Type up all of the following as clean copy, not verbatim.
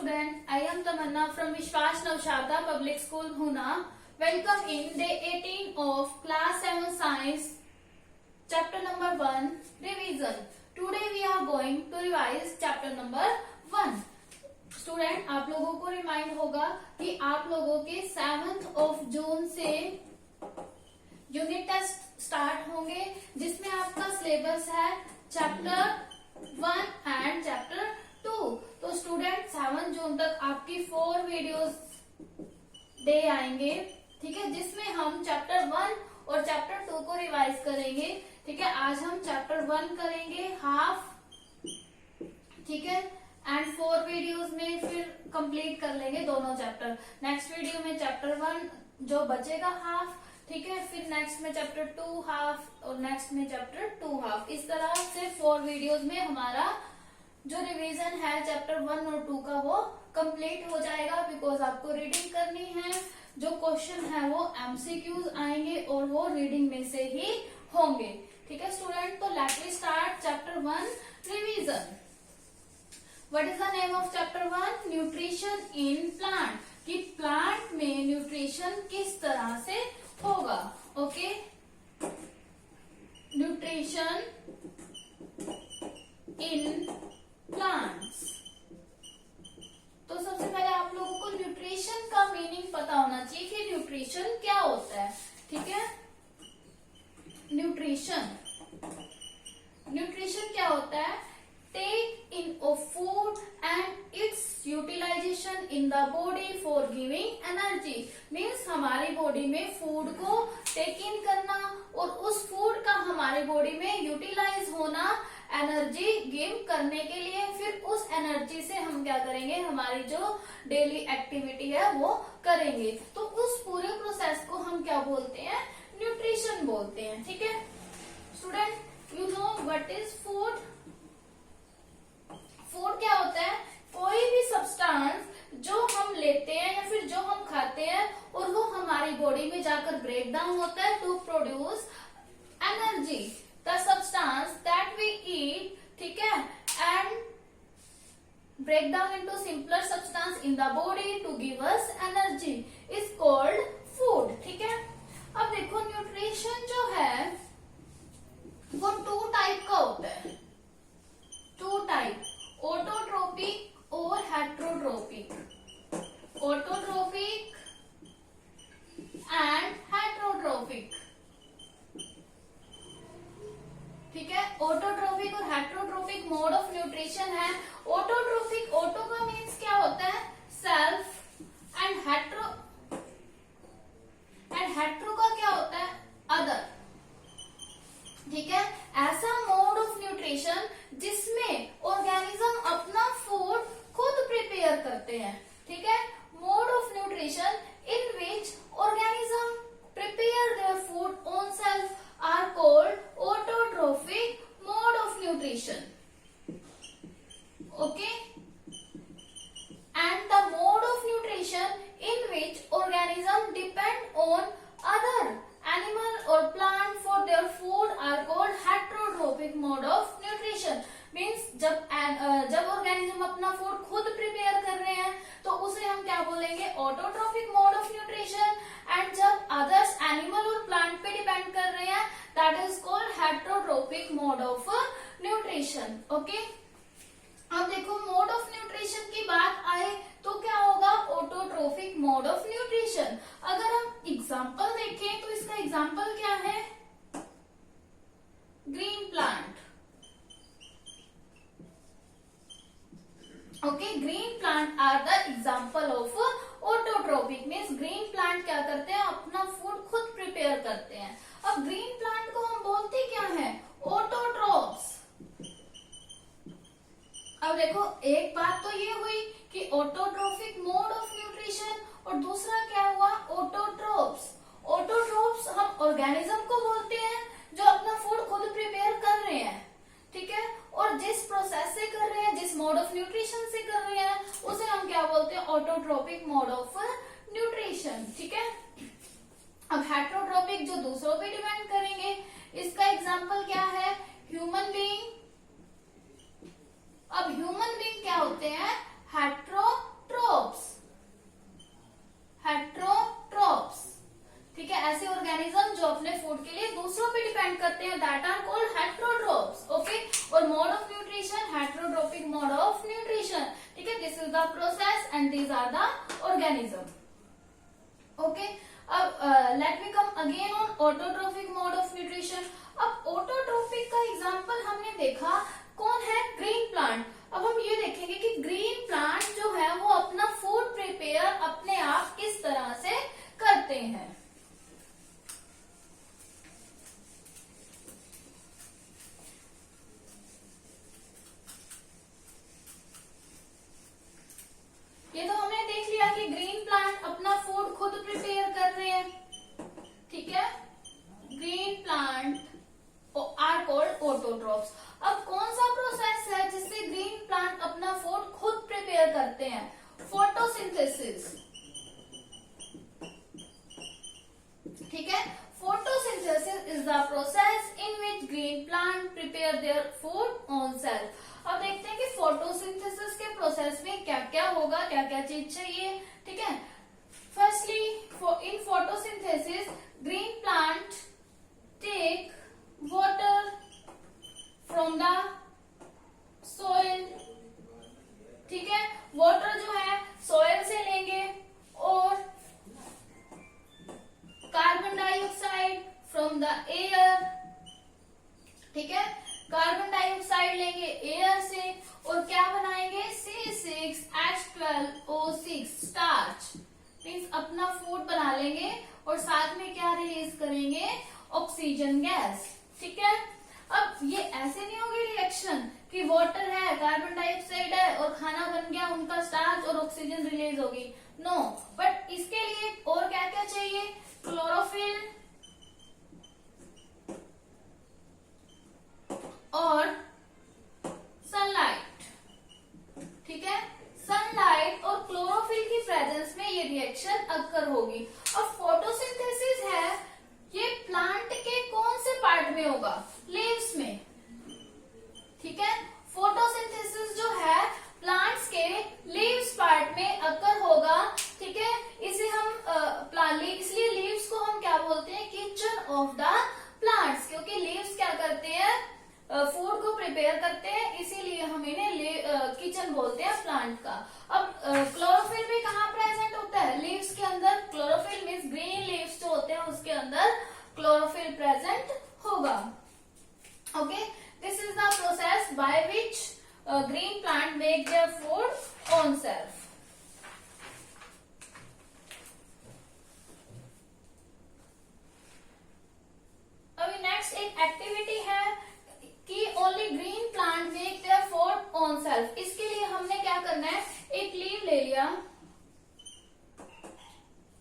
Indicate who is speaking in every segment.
Speaker 1: student, I am Tamanna from Vishwas Navshada Public School, Huna. Welcome in day 18 of class 7 science, chapter number 1, revision. Today we are going to revise chapter number 1. Student, आप लोगों को remind होगा कि आप लोगों के 7th of June से unit test start होंगे, जिसमें आपका सिलेबस है चैप्टर 1 एंड चैप्टर 2. तो स्टूडेंट 7 जून तक आपकी 4 वीडियोस डे आएंगे, ठीक है, जिसमें हम चैप्टर 1 और चैप्टर 2 को रिवाइज करेंगे. ठीक है, आज हम चैप्टर 1 करेंगे हाफ, ठीक है, एंड 4 वीडियोस में फिर कंप्लीट कर लेंगे दोनों चैप्टर. नेक्स्ट वीडियो में चैप्टर 1 जो बचेगा हाफ, ठीक है, फिर नेक्स्ट में चैप्टर 2 हाफ और नेक्स्ट में चैप्टर 2 हाफ. इस तरह से 4 वीडियोस में हमारा जो रिवीजन है चैप्टर 1 और 2 का वो कंप्लीट हो जाएगा. बिकॉज आपको रीडिंग करनी है, जो क्वेश्चन है वो एमसीक्यूज आएंगे और वो रीडिंग में से ही होंगे. ठीक है स्टूडेंट, तो let we start chapter 1 revision. What is the name of chapter 1? Nutrition in plant. कि प्लांट में न्यूट्रिशन किस तरह से होगा. Okay, nutrition in plants. तो सबसे पहले आप लोगों को न्यूट्रिशन का मीनिंग पता होना चाहिए कि न्यूट्रिशन क्या होता है. ठीक है, न्यूट्रिशन क्या होता है? Take in of food and its utilization in the body for giving energy. Means हमारी बॉडी में फूड को टेक इन करना और उस फूड का हमारी बॉडी में यूटिलाइज होना एनर्जी गिव करने के लिए. फिर उस एनर्जी से हम क्या करेंगे, हमारी जो डेली एक्टिविटी है वो करेंगे. तो उस पूरे प्रोसेस को हम क्या बोलते हैं? न्यूट्रिशन बोलते हैं. ठीक है student, you know what is food. Food क्या होता है? कोई भी सब्सटेंस जो हम लेते हैं या फिर जो हम खाते हैं और वो हमारी बॉडी में जाकर ब्रेक डाउन होता है to produce energy. The substance that we eat, ठीक है, and break down into simpler substance in the body to give us energy is called food. ठीक है, अब देखो न्यूट्रिशन जो है वो 2 टाइप का होता है. 2 टाइप, ऑटोट्रोपिक और हेट्रोट्रोपिक. Autotrophic and heterotrophic. ठीक है, ऑटोट्रोपिक और हेट्रोट्रोपिक मोड ऑफ न्यूट्रिशन है. ऑटोट्रोपिक, ऑटो का मीन्स क्या होता है? सेल्फ. एंड हेट्रो का क्या होता है? अदर. ठीक है, ऐसा मोड ऑफ न्यूट्रिशन जिसमें ऑर्गेनिज्म अपना फूड खुद प्रिपेयर करते हैं. ठीक है, mode of nutrition in which organism prepare their food on self are called autotrophic mode of nutrition. Okay, and the mode of nutrition in which organisms depend on other animal or plant for their food are called heterotropic mode of nutrition. Means जब organism अपना food खुद prepare कर रहे हैं तो उसे हम क्या बोलेंगे? Autotrophic mode of nutrition. And जब अदर्स एनिमल और प्लांट पे डिपेंड कर रहे हैं that is called heterotrophic mode of nutrition. Okay, अब देखो मोड ऑफ न्यूट्रिशन की बात आए तो क्या होगा? Autotrophic mode of nutrition. अगर हम एग्जांपल देखें तो इसका एग्जांपल क्या है? Green plant. Okay, green plant are the example of autotrophic. Means green plant क्या करते हैं? अपना फूड खुद प्रिपेयर करते हैं. अब ग्रीन प्लांट को हम बोलते क्या है? ऑटोट्रोप्स. अब देखो, एक बात तो ये हुई कि ऑटोट्रोपिक मोड ऑफ न्यूट्रिशन और दूसरा क्या हुआ? ऑटोट्रोप्स. ऑटोट्रोप्स हम ऑर्गेनिज्म को बोलते हैं जो अपना फूड खुद प्रिपेयर कर रहे हैं. ठीक है, और जिस प्रोसेस से कर रहे हैं, जिस मोड ऑफ न्यूट्रिशन से कर रहे हैं, उसे हम क्या बोलते हैं? Autotrophic mode of nutrition. ठीक है, अब हेट्रोट्रोपिक जो दूसरों पे डिपेंड करेंगे, इसका एग्जांपल क्या है? Human being. अब ह्यूमन बीइंग क्या होते हैं? Hetero the process and these are the organism. Okay. अब let me come again on autotrophic mode of nutrition. अब autotrophic का एग्जाम्पल हमने देखा, कौन है? Green plant. अब हम ये देखेंगे कि ग्रीन प्लांट जो है वो अपना फूड प्रिपेयर अपने आप किस तरह से करते हैं. ये तो हमने देख लिया कि ग्रीन प्लांट अपना फूड खुद प्रिपेयर कर रहे हैं. ठीक है, green plant are called autotrophs. अब कौन सा प्रोसेस है जिससे ग्रीन प्लांट अपना फूड खुद प्रिपेयर करते हैं? फोटोसिंथेसिस. ठीक है, photosynthesis is the process in which green plant prepare their food on self. अब देखते हैं कि फोटोसिंथेसिस के प्रोसेस में क्या क्या होगा, क्या क्या चीज चाहिए. ठीक है, firstly in photosynthesis green plant take water from the soil. ठीक है, वाटर जो है सोइल से लेंगे और carbon dioxide from the air. ठीक है, कार्बन डाइऑक्साइड लेंगे एयर से और क्या बनाएंगे? C6H12O6 starch. मीन्स अपना फूड बना लेंगे और साथ में क्या रिलीज करेंगे? Oxygen gas. ठीक है, अब ये ऐसे नहीं होगी रिएक्शन कि वाटर है, कार्बन डाइऑक्साइड है और खाना बन गया उनका स्टार्च और ऑक्सीजन रिलीज होगी. नो, बट इसके लिए और क्या क्या चाहिए? क्लोरोफिल और सनलाइट. ठीक है, सनलाइट और क्लोरोफिल की प्रेजेंस में ये रिएक्शन अक्कर होगी. अब फोटोसिंथेसिस है, ये प्लांट के कौन से पार्ट में होगा? लीव्स में. ठीक है, फोटोसिंथेसिस जो है प्लांट्स के लीव्स पार्ट में अक्कर होगा. ठीक है, इसे हम इसलिए लीव्स को हम क्या बोलते हैं? Kitchen of the plants. क्योंकि लीव्स क्या करते हैं? फूड को प्रिपेयर करते हैं, इसीलिए हम इन्हें किचन बोलते हैं प्लांट का. अब क्लोरोफिल भी कहाँ प्रेजेंट होता है? लीव्स के अंदर. क्लोरोफिल मीन्स ग्रीन लीव्स जो होते हैं उसके अंदर क्लोरोफिल प्रेजेंट होगा. Okay, this is the process by which green plant make their food on self. अभी नेक्स्ट एक एक्टिविटी है कि only green plant make their food on self. इसके लिए हमने क्या करना है? एक लीव ले लिया.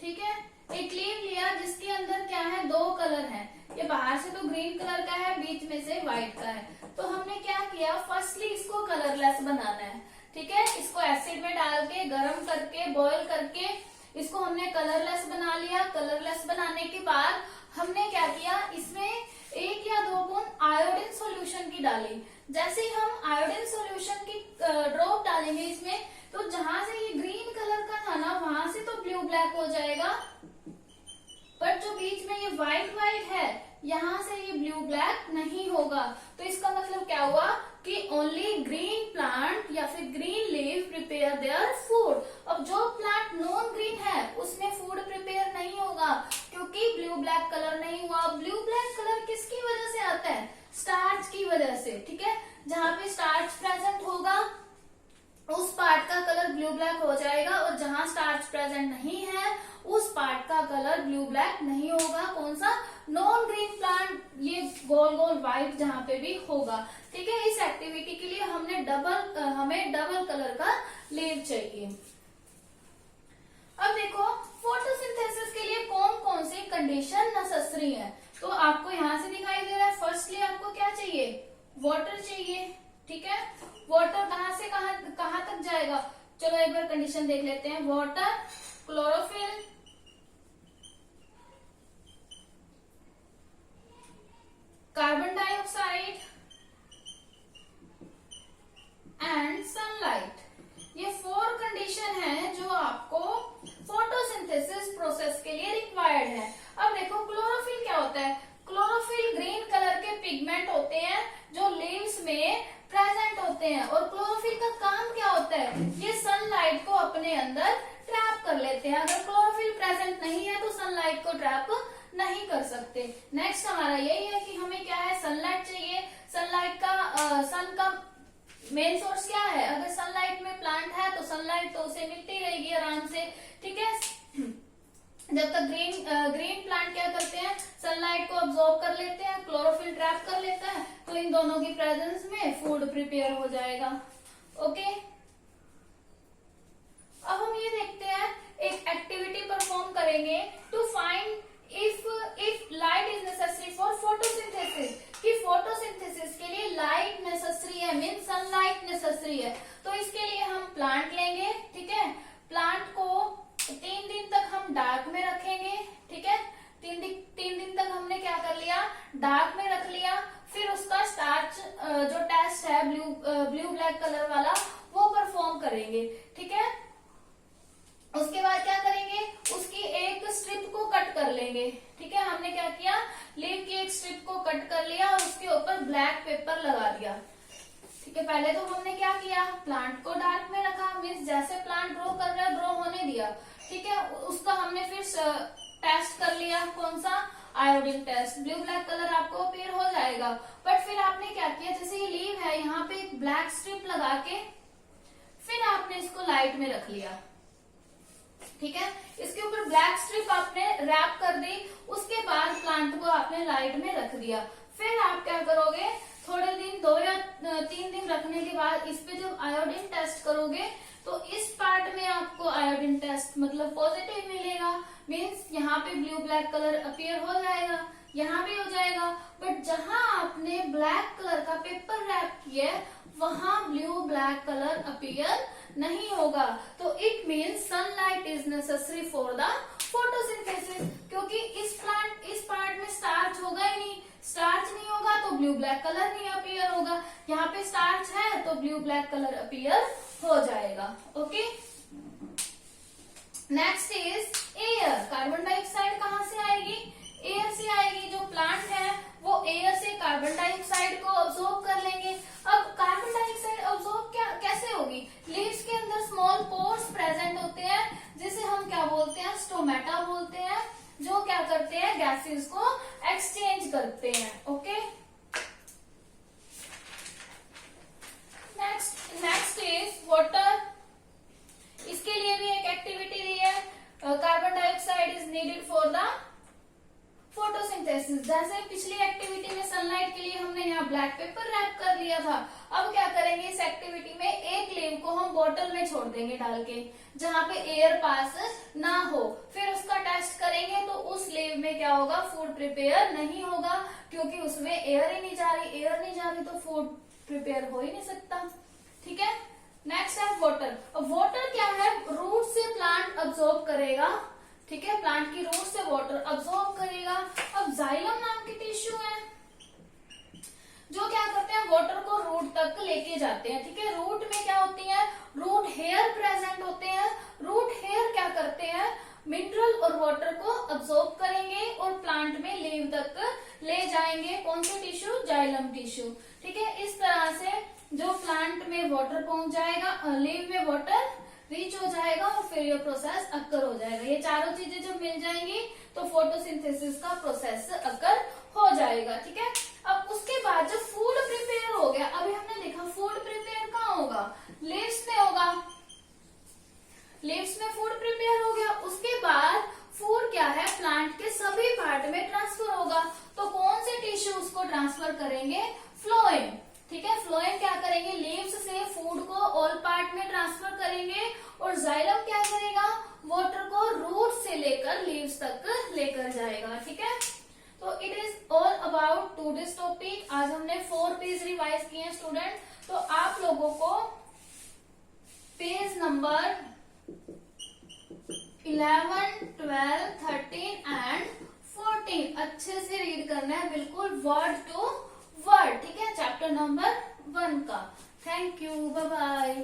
Speaker 1: ठीक है, एक लीव लिया जिसके अंदर क्या है? दो कलर है. ये बाहर से तो ग्रीन कलर का है, बीच में से व्हाइट का है. तो हमने क्या किया? फर्स्टली इसको कलरलेस बनाना है. ठीक है, इसको एसिड में डाल के गर्म करके बॉईल करके इसको हमने कलरलेस बना लिया. कलरलेस बनाने के बाद हमने क्या किया? इसमें 1 या 2 बूंद आयोडीन सॉल्यूशन की डाली. जैसे ही हम आयोडीन सॉल्यूशन की ड्रॉप डालेंगे इसमें, तो जहां से ये ग्रीन कलर का था ना, वहां से तो ब्लू ब्लैक हो जाएगा, बट जो बीच में ये व्हाइट व्हाइट है यहाँ से ये ब्लू ब्लैक नहीं होगा. तो इसका मतलब क्या हुआ कि ओनली ग्रीन प्लांट या फिर green leaf prepare their food. अब जो प्लांट नॉन ग्रीन है उसमें फूड प्रिपेयर नहीं होगा क्योंकि ब्लू ब्लैक कलर नहीं हुआ. ब्लू ब्लैक कलर किसकी वजह से आता है? स्टार्च की वजह से. ठीक है, जहाँ पे स्टार्च प्रेजेंट होगा उस पार्ट का कलर ब्लू ब्लैक हो जाएगा और जहां स्टार्च प्रेजेंट नहीं है उस पार्ट का कलर ब्लू ब्लैक नहीं होगा. कौन सा? Non green plant. ये गोल गोल व्हाइट जहां पे भी होगा. ठीक है, इस एक्टिविटी के लिए हमें डबल कलर का लीव चाहिए. अब देखो फोटोसिंथेसिस के लिए कौन कौन सी कंडीशन नेसेसरी है. तो आपको यहाँ से दिखाई दे रहा है. फर्स्टली आपको क्या चाहिए? वाटर चाहिए. ठीक है, वाटर कहाँ से कहाँ तक जाएगा? चलो एक बार कंडीशन देख लेते हैं. Water, chlorophyll, carbon dioxide and sunlight. ये 4 कंडीशन है जो आपको फोटोसिंथेसिस प्रोसेस के लिए रिक्वायर्ड है. अब देखो क्लोरोफिल क्या होता है? क्लोरोफिल ग्रीन कलर के पिगमेंट होते हैं जो लीव्स में प्रेजेंट होते हैं. और क्लोरोफिल का काम क्या होता है ये सनलाइट को अपने अंदर ट्रैप कर लेते हैं। अगर क्लोरोफिल प्रेजेंट नहीं है तो सनलाइट को ट्रैप नहीं कर सकते। नेक्स्ट हमारा यही है कि हमें क्या है, सनलाइट चाहिए। सनलाइट का सन का मेन सोर्स क्या है, अगर सनलाइट में प्लांट है तो सनलाइट तो उसे मिलती रहेगी आराम से, ठीक है। जब तक ग्रीन प्लांट क्या करते हैं, सनलाइट को अब्सॉर्ब कर लेते हैं, क्लोरोफिल ट्रैप कर लेता है, तो इन दोनों की प्रेजेंस में फूड प्रिपेयर हो जाएगा। ओके, अब हम ये देखते हैं, एक एक्टिविटी परफॉर्म करेंगे to find if light is necessary for photosynthesis, कि फोटोसिंथेसिस के लिए लाइट नेसेसरी है, मीन सनलाइट नेसेसरी है। तो इसके लिए हम प्लांट लेंगे, ठीक है। प्लांट को 3 दिन तक हम डार्क में रखेंगे, ठीक है। 3 दिन तक हमने क्या कर लिया, डार्क में रख लिया। फिर उसका स्टार्च जो टेस्ट है ब्लू ब्लैक कलर वाला, वो परफॉर्म करेंगे, ठीक है। उसके बाद क्या करेंगे, उसकी एक स्ट्रिप को कट कर लेंगे, ठीक है। हमने क्या किया, लीव की एक स्ट्रिप को कट कर लिया और उसके ऊपर ब्लैक पेपर लगा दिया, ठीक है। पहले तो हमने क्या किया, प्लांट को डार्क में रखा, मीन्स जैसे प्लांट ग्रो कर रहा है ग्रो होने दिया, ठीक है। उसका हमने फिर टेस्ट कर लिया, कौन सा, iodine test. Blue black colour आपको अपीयर हो जाएगा। बट फिर आपने क्या किया, जैसे ये लीव है, यहाँ पे एक ब्लैक स्ट्रिप लगा के फिर आपने इसको लाइट में रख लिया, ठीक है। इसके ऊपर ब्लैक स्ट्रिप आपने रैप कर दी, उसके बाद प्लांट को आपने लाइट में रख दिया। फिर आप क्या करोगे, थोड़े दिन 2 या 3 दिन रखने के बाद इस पे जब आयोडीन टेस्ट करोगे तो इस पार्ट में आपको आयोडीन टेस्ट मतलब पॉजिटिव मिलेगा, मीन्स यहाँ पे ब्लू ब्लैक कलर अपीयर हो जाएगा, यहाँ भी हो जाएगा। बट जहां आपने ब्लैक कलर का पेपर रैप किया है वहां ब्लू ब्लैक कलर अपीयर नहीं होगा। तो it means sunlight is necessary for the photosynthesis, क्योंकि इस पार्ट में स्टार्च होगा ही नहीं। स्टार्च नहीं होगा तो ब्लू ब्लैक कलर नहीं अपीयर होगा। यहाँ पे स्टार्च है तो ब्लू ब्लैक कलर अपीयर हो जाएगा। Okay, next is air. Carbon dioxide कहाँ से आएगी, एयर से आएगी। जो प्लांट है वो एयर से कार्बन डाइऑक्साइड को अब्सॉर्ब कर लेंगे। अब कार्बन डाइऑक्साइड अब्सॉर्ब कैसे होगी, लीव्स के अंदर स्मॉल पोर्स प्रेजेंट होते हैं जिसे हम क्या बोलते हैं, स्टोमेटा बोलते हैं, जो क्या करते हैं, गैसेस को एक्सचेंज करते हैं। Okay, next is water. इसके लिए भी एक एक्टिविटी दी है, carbon dioxide is needed for the photosynthesis. जैसे पिछली एक्टिविटी में सनलाइट के लिए हमने यहाँ ब्लैक पेपर रैप कर लिया था, अब क्या करेंगे, इस एक्टिविटी में एक लीव को हम बोतल में छोड़ देंगे डाल के, जहाँ पे एयर पास ना हो। फिर उसका टेस्ट करेंगे तो उस लीव में क्या होगा, फूड प्रिपेयर नहीं होगा, क्योंकि उसमें एयर ही नहीं जा रही। एयर नहीं जा रही तो फूड प्रिपेयर हो ही नहीं सकता, ठीक है। नेक्स्ट है वाटर। अब वाटर क्या है, रूट से प्लांट अब्सॉर्ब करेगा, ठीक है। प्लांट की रूट से वाटर अब्सॉर्ब करेगा। अब जाइलम नाम की टिश्यू है जो क्या करते हैं, वाटर को रूट तक लेके जाते हैं, ठीक है। रूट में क्या होती है, रूट हेयर प्रेजेंट होते हैं। रूट हेयर क्या करते हैं, मिनरल और वाटर को अब्सॉर्ब करेंगे और प्लांट में लीव तक ले जाएंगे। कौन से टिश्यू, जाइलम टिश्यू, ठीक है। इस तरह से जो प्लांट में वाटर पहुंच जाएगा, लीव में वाटर रीच हो जाएगा और फिर ये प्रोसेस अक्कर हो जाएगा। ये चारों चीजें जब मिल जाएंगी तो फोटोसिंथेसिस का प्रोसेस अक्कर हो जाएगा, ठीक है। अब उसके बाद जब फूड प्रिपेयर हो गया, अभी हमने देखा फूड प्रिपेयर कहाँ होगा, लीव्स में होगा। लीव्स में फूड प्रिपेयर हो गया, उसके बाद फूड क्या है, प्लांट के सभी पार्ट में ट्रांसफर होगा। तो कौन से टिश्यू उसको ट्रांसफर करेंगे, फ्लोएम, ठीक है। फ्लोएम क्या करेंगे, लीव्स से फूड को ऑल पार्ट में ट्रांसफर करेंगे और जाइलम क्या करेगा, वाटर को रूट से लेकर लीव्स तक लेकर जाएगा, ठीक है। तो it is all about today's topic. आज हमने 4 पेज रिवाइज किए हैं स्टूडेंट। तो आप लोगों को पेज नंबर 11, 12, 13 एंड 14 अच्छे से रीड करना है, बिल्कुल वर्ड टू वर्ड, ठीक है, चैप्टर नंबर 1 का। Thank you, bye bye.